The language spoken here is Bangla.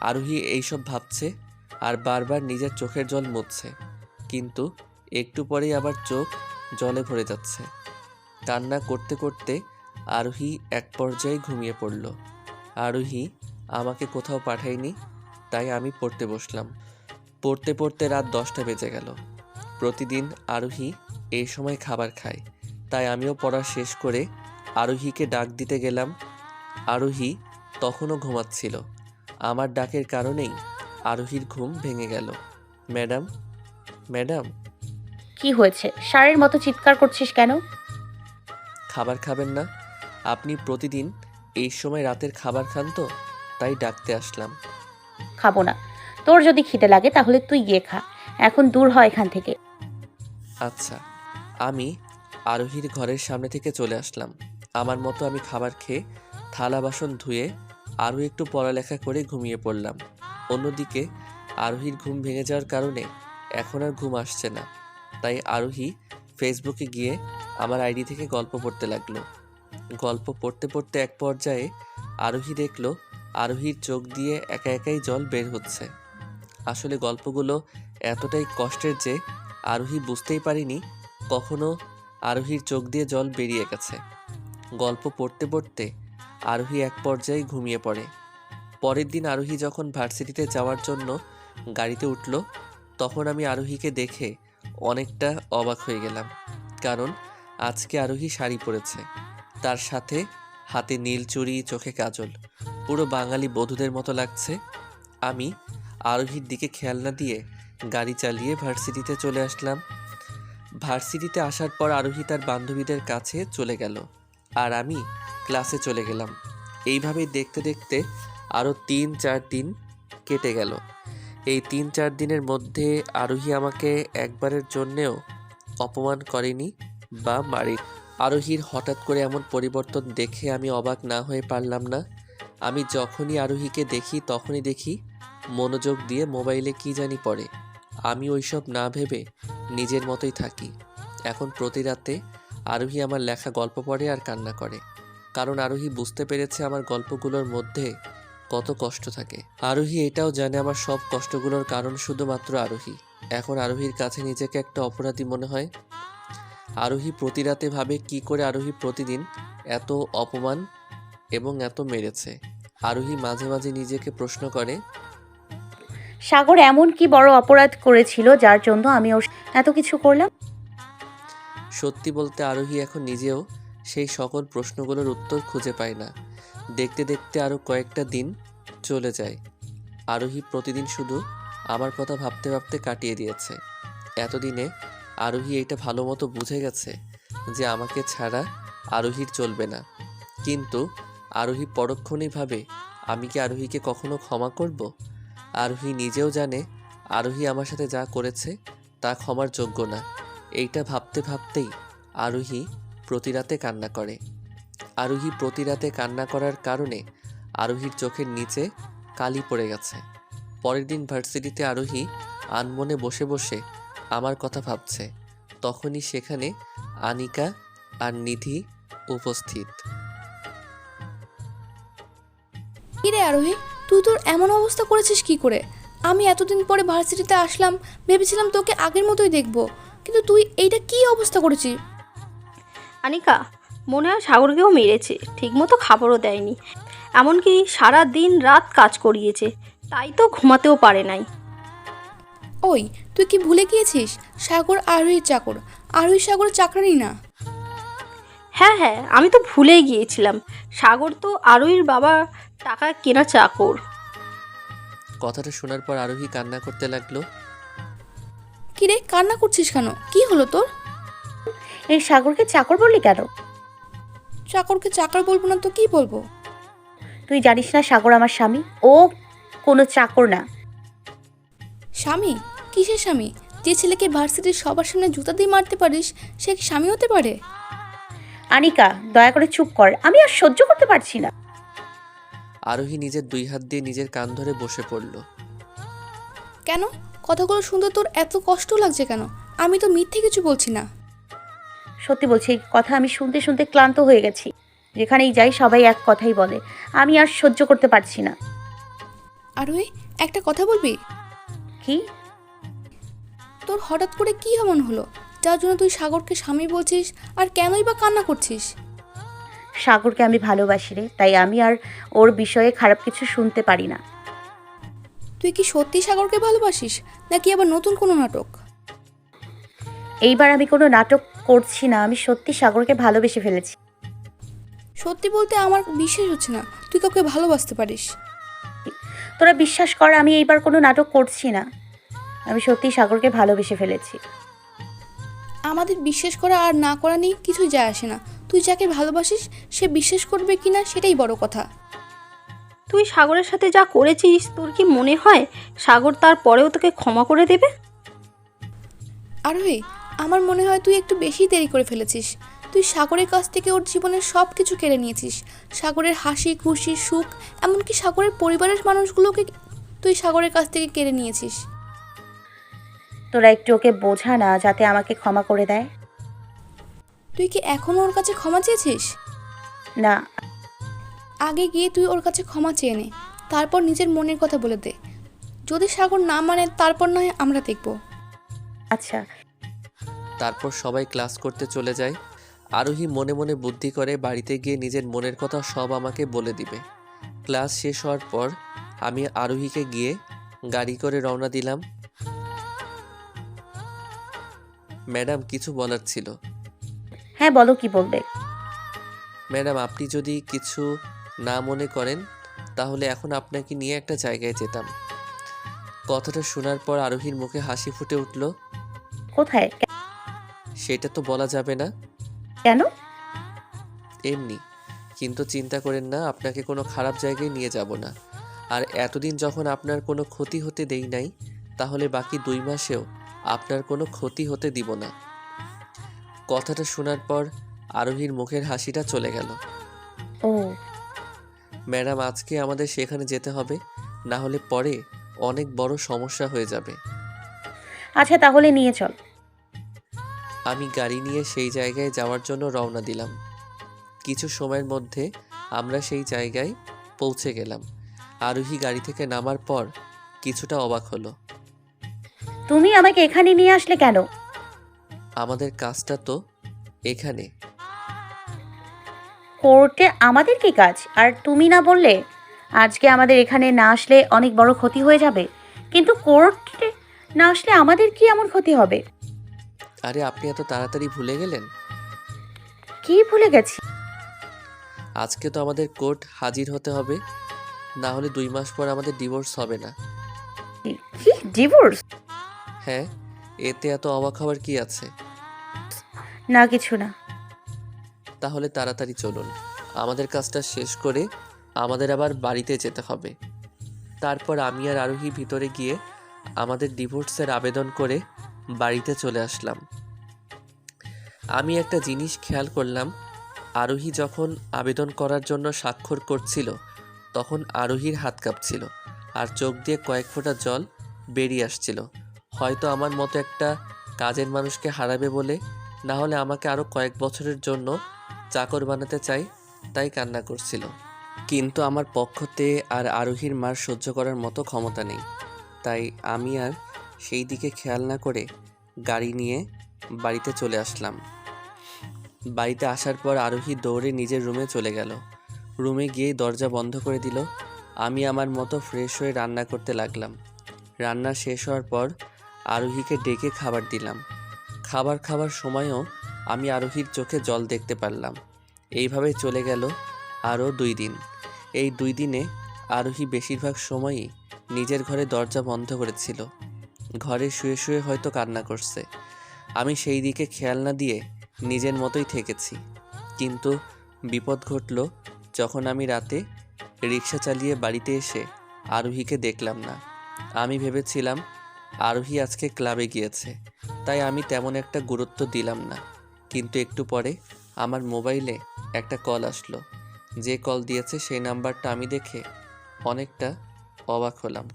আরোহী এইসব ভাবছে আর বারবার নিজের চোখের জল মুছছে, কিন্তু একটু পরেই আবার চোখ জলে ভরে যাচ্ছে। কান্না করতে করতে আরোহী এক পর্যায়ে ঘুমিয়ে পড়ল। আরোহী আমাকে কোথাও পাঠায়নি, তাই আমি পড়তে বসলাম। পড়তে পড়তে রাত 10টা বেজে গেল। প্রতিদিন আরোহী এই সময় খাবার খায়, তাই আমিও পড়া শেষ করে আরোহীকে ডাক দিতে গেলাম। আরোহী তখনও ঘুমাচ্ছিল। আমার ডাকের কারণেই আরোহীর ঘুম ভেঙে গেল। Madam, madam. কি হয়েছে? ষাঁড়ের মতো চিৎকার করছিস কেন? খাবার খাবেন না? আপনি প্রতিদিন এই সময় রাতের খাবার খান তো, তাই ডাকতে আসলাম। খাবো না। তোর যদি খিদে লাগে তাহলে তুই গিয়ে খা। এখন দূর হ এখান থেকে। আচ্ছা। আমি আরোহীর ঘরের সামনে থেকে চলে আসলাম। আমার মতো আমি খাবার খেয়ে থালা বাসন ধুয়ে আরও একটু পড়ালেখা করে ঘুমিয়ে পড়লাম। অন্যদিকে আরোহীর ঘুম ভেঙে যাওয়ার কারণে এখন আর ঘুম আসছে না, তাই আরোহী ফেসবুকে গিয়ে আমার আইডি থেকে গল্প পড়তে লাগলো। গল্প পড়তে পড়তে এক পর্যায়ে আরোহী দেখলো আরোহীর চোখ দিয়ে একা একাই জল বের হচ্ছে। আসলে গল্পগুলো এতটাই কষ্টের যে আরোহী বুঝতেই পারিনি কখনো আরোহীর চোখ দিয়ে জল বেরিয়ে গেছে। গল্প পড়তে পড়তে আরোহী এক পর্যায়ে ঘুমিয়ে পড়ে। পরের দিন আরোহী যখন ভার্সিটিতে যাওয়ার জন্য গাড়িতে উঠল, তখন আমি আরোহীকে দেখে অনেকটা অবাক হয়ে গেলাম, কারণ আজকে আরোহী শাড়ি পরেছে, তার সাথে হাতে নীল চুড়ি, চোখে কাজল, পুরো বাঙালি বধূদের মতো লাগছে। আমি আরোহীর দিকে খেয়াল না দিয়ে গাড়ি চালিয়ে ভার্সিটিতে চলে আসলাম। ভার্সিটিতে আসার পর আরোহী তার বান্ধবীদের কাছে চলে গেল, আর আমি ক্লাসে চলে গেলাম। এইভাবেই দেখতে দেখতে আরও 3-4 দিন কেটে গেল। এই 3-4 দিনের মধ্যে আরোহী আমাকে একবারের জন্যেও অপমান করেনি বা মারেনি। আরোহীর হঠাৎ করে এমন পরিবর্তন দেখে আমি অবাক না হয়ে পারলাম না। আমি যখনই আরোহীকে দেখি তখনই দেখি মনোযোগ দিয়ে মোবাইলে কি জানি পড়ে। আমি ওইসব না ভেবে নিজের মতোই থাকি। এখন প্রতি রাতে আরোহী আমার লেখা গল্প পড়ে আর কান্না করে, কারণ আরোহী বুঝতে পেরেছে আমার গল্পগুলোর মধ্যে কত কষ্ট থাকে। আরোহী এটাও জানে আমার সব কষ্টগুলোর কারণ শুধুমাত্র আরোহী। এখন আরোহীর কাছে নিজেকে একটা অপরাধী মনে হয়। আরোহী প্রতি রাতে ভাবে কি করে আরোহী প্রতিদিন এত অপমান এবং এত মেরেছে। আরোহী মাঝে মাঝে নিজেকে প্রশ্ন করে, সাগর এমন কি বড় অপরাধ করেছিল যার জন্য আমি ওর এত কিছু করলাম? সত্যি বলতে আরোহী এখন নিজেও সেই সকল প্রশ্নগুলোর উত্তর খুঁজে পায় না। দেখতে দেখতে আরও কয়েকটা দিন চলে যায়। আরোহী প্রতিদিন শুধু আমার কথা ভাবতে ভাবতে কাটিয়ে দিয়েছে। এতদিনে আরোহী এটা ভালো মতো বুঝে গেছে যে আমাকে ছাড়া আরোহীর চলবে না। কিন্তু আরোহী পরক্ষণেই ভাবে, আমি কি আরোহীকে কখনো ক্ষমা করব? আরোহী নিজেও জানে আরোহী আমার সাথে যা করেছে তা ক্ষমার যোগ্য না। এইটা ভাবতে ভাবতেই আরোহী প্রতি রাতে কান্না করে। আরোহী প্রতি রাতে কান্না করার কারণে আরোহীর চোখের নিচে কালি পড়ে গেছে। পরের দিন ভার্সিটিতে আরোহী আনমনে বসে বসে আমার কথা ভাবছে। তখনই সেখানে আনিকা আর নিধি উপস্থিত। কিরে আরোহী, তুই তোর এমন অবস্থা করেছিস কি করে? আমি এতদিন পরে ভার্সিটিতে আসলাম, ভেবেছিলাম তোকে আগের মতোই দেখবো, কিন্তু তুই এইটা কি অবস্থা করেছিস? আনিকা, মনে হয় সাগরকেও মেরেছে, ঠিকমতো খাবারও দেয়নি, এমনকি সারা দিন রাত কাজ করিয়েছে, তাই তো ঘুমাতেও পারে নাই। ওই, তুই কি ভুলে গিয়েছিস সাগর আরোহীর চাকর? আরোহী সাগরের চাকরানি না। হ্যাঁ হ্যাঁ, আমি তো ভুলেই গিয়েছিলাম, সাগর তো আরোহীর বাবা টাকা কেনা চাকর। কথাটা শোনার পর আরোহী কান্না করতে লাগলো। কিরে, কান্না করছিস কেন? কি হলো তোর? এই সাগরকে চাকর বললি কেন? চাকরকে চাকর বলবো না তো কি বলবো? তুই জানিস না সাগর আমার স্বামী? ও কোনো চাকর না। স্বামী? কিসের স্বামী? যে ছেলেকে ভার্সিটির সবার সামনে জুতা দিয়ে মারতে পারিস, সে কি স্বামী হতে পারে? আনিকা, দয়া করে চুপ কর, আমি আর সহ্য করতে পারছি না। আরোহী নিজের 2 হাত দিয়ে নিজের কান ধরে বসে পড়ল। কেন? কথাগুলো শুনতে তোর এত কষ্ট লাগছে কেন? আমি তো মিথ্যে কিছু বলছি না। সত্যি বলছি, এই কথা আমি শুনতে শুনতে ক্লান্ত হয়ে গেছি। যেখানেই যাই সবাই এক কথাই বলে। আমি আর সহ্য করতে পারছি না। আরোহী, একটা কথা বলবি? কি? তোর হঠাৎ করে কি এমন হলো যার জন্য তুই সাগরকে স্বামী বলছিস, আর কেনই বা কান্না করছিস? সাগরকে আমি ভালোবাসি রে, তাই আমি আর ওর বিষয়ে খারাপ কিছু শুনতে পারি না। তুই কি সত্যি সাগরকে ভালোবাসিস, নাকি আবার নতুন কোনো নাটক? এইবার আমি কোনো নাটক করছি না, আমি সত্যি সাগরকে ভালোবেসে ফেলেছি। সত্যি বলতে আমার বিশ্বাস হচ্ছে না তুই কাউকে ভালোবাসতে পারিস। তোরা বিশ্বাস কর, আমি এইবার কোনো নাটক করছি না। আমি সত্যি সাগরকে ভালোবেসে ফেলেছি। আমাদের বিশ্বাস করা আর না করা নিয়ে কিছুই যায় আসে না। তুই যাকে ভালোবাসিস সে বিশ্বাস করবে কিনা সেটাই বড় কথা। তুই সাগরের সাথে যা করেছিস, তোর কি মনে হয় সাগর তারপরেও তোকে ক্ষমা করে দেবে? আরোহী, আমার মনে হয় তুই একটু বেশি দেরি করে ফেলেছিস। তুই সাগরের কাছ থেকে ওর জীবনের সব কিছু কেড়ে নিয়েছিস। সাগরের হাসি খুশি সুখ, এমনকি সাগরের পরিবারের মানুষগুলোকে তুই সাগরের কাছ থেকে কেড়ে নিয়েছিস। তোরা একটু ওকে বোঝা না, যাতে আমাকে ক্ষমা করে দেয়। তুই কি এখনও ওর কাছে ক্ষমা চেয়েছিস? না। আগে গিয়ে তুই ওর কাছে ক্ষমা চেয়ে নে, তারপর নিজের মনের কথা বলে দে। যদি সাগর না মানে তারপর না হয় আমরা দেখব। আচ্ছা। তারপর সবাই ক্লাস করতে চলে যায়। আরোহী মনে মনে বুদ্ধি করে বাড়িতে গিয়ে নিজের মনের কথা সব আমাকে বলে দিবে। ক্লাস শেষ হওয়ার পর আমি আরোহীকে গিয়ে গাড়ি করে রওনা দিলাম। ম্যাডাম, কিছু বলার ছিল। হ্যাঁ বলো, কি বলবে? ম্যাডাম, আপনি যদি কিছু না মনে করেন তাহলে এখন আপনাকে নিয়ে একটা জায়গায় যেতাম। কথাটা শোনার পর আরোহীর মুখে হাসি ফুটে উঠল। কোথায়? সেটা তো বলা যাবে না। কেন? এমনি। কিন্তু চিন্তা করেন না, আপনাকে কোনো খারাপ জায়গায় নিয়ে যাব না। আর এতদিন যখন আপনার কোনো ক্ষতি হতে দেই নাই, তাহলে বাকি 2 মাসেও আপনার কোনো ক্ষতি হতে দিব না। কথাটা শোনার পর আরোহীর মুখের হাসিটা চলে গেল। ও। ম্যাডাম, আজকে আমাদের সেখানে যেতে হবে, না হলে পরে অনেক বড় সমস্যা হয়ে যাবে। আচ্ছা তাহলে নিয়ে চল। আমি গাড়ি নিয়ে সেই জায়গায় যাওয়ার জন্য রওনা দিলাম। কিছু সময়ের মধ্যে আমরা সেই জায়গায় পৌঁছে গেলাম। আরোহী গাড়ি থেকে নামার পর কিছুটা অবাক হলো। তুমি আমাকে এখানে নিয়ে আসলে কেন? আমাদের কাজটা তো এখানে। কোর্টে আমাদের কি কাজ? আর তুমি না বললে আজকে আমাদের এখানে না আসলে অনেক বড় ক্ষতি হয়ে যাবে? কিন্তু কোর্টে না আসলে আমাদের কি এমন ক্ষতি হবে? আরে, আপনি এত তাড়াতাড়ি ভুলে গেলেন? কি ভুলে গেছি? আজকে তো আমাদের কোর্ট হাজির হতে হবে, না হলে 2 মাস পর আমাদের ডিভোর্স হবে না। কি ডিভোর্স? হ্যাঁ, এতে এত অবাক হওয়ার কি আছে? না কিছু না। তাহলে তাড়াতাড়ি চলুন, আমাদের কাজটা শেষ করে আমাদের আবার বাড়িতে যেতে হবে। তারপর আমি আর আরোহী ভিতরে গিয়ে আমাদের ডিভোর্সের আবেদন করে বাড়িতে চলে আসলাম। আমি একটা জিনিস খেয়াল করলাম, আরোহী যখন আবেদন করার জন্য স্বাক্ষর করছিল তখন আরোহীর হাত কাঁপছিল আর চোখ দিয়ে কয়েক ফোঁটা জল বেরিয়ে আসছিল। হয়তো আমার মতো একটা কাজের মানুষকে হারাবে বলে, না হলে আমাকে আরও কয়েক বছরের জন্য চাকর বানাতে চাই, তাই কান্না করছিল। কিন্তু আমার পক্ষতে আর আরোহীর মার সহ্য করার মতো ক্ষমতা নেই, তাই আমি আর সেই দিকে খেয়াল না করে গাড়ি নিয়ে বাড়িতে চলে আসলাম। বাড়িতে আসার পর আরোহী দৌড়ে নিজের রুমে চলে গেল। রুমে গিয়েই দরজা বন্ধ করে দিল। আমি আমার মতো ফ্রেশ হয়ে রান্না করতে লাগলাম। রান্না শেষ হওয়ার পর আরোহীকে ডেকে খাবার দিলাম। খাবার খাওয়ার সময়ও আমি আরোহীর চোখে জল দেখতে পারলাম। এইভাবে চলে গেল আরও 2 দিন। এই 2 দিনে আরোহী বেশিরভাগ সময়ই নিজের ঘরে দরজা বন্ধ করেছিল। ঘরে শুয়ে শুয়ে হয়তো কান্না করছে। আমি সেই দিকে খেয়াল না দিয়ে নিজের মতোই থেকেছি। কিন্তু বিপদ ঘটল যখন আমি রাতে রিক্সা চালিয়ে বাড়িতে এসে আরোহীকে দেখলাম না। আমি ভেবেছিলাম আরোহী আজকে ক্লাবে গিয়েছে, তাই আমি তেমন একটা গুরুত্ব দিলাম না। কিন্তু একটু পরে আমার মোবাইলে একটা কল আসলো। যে কল দিয়েছে সেই নাম্বারটা আমি দেখে অনেকটা অবাক হলাম।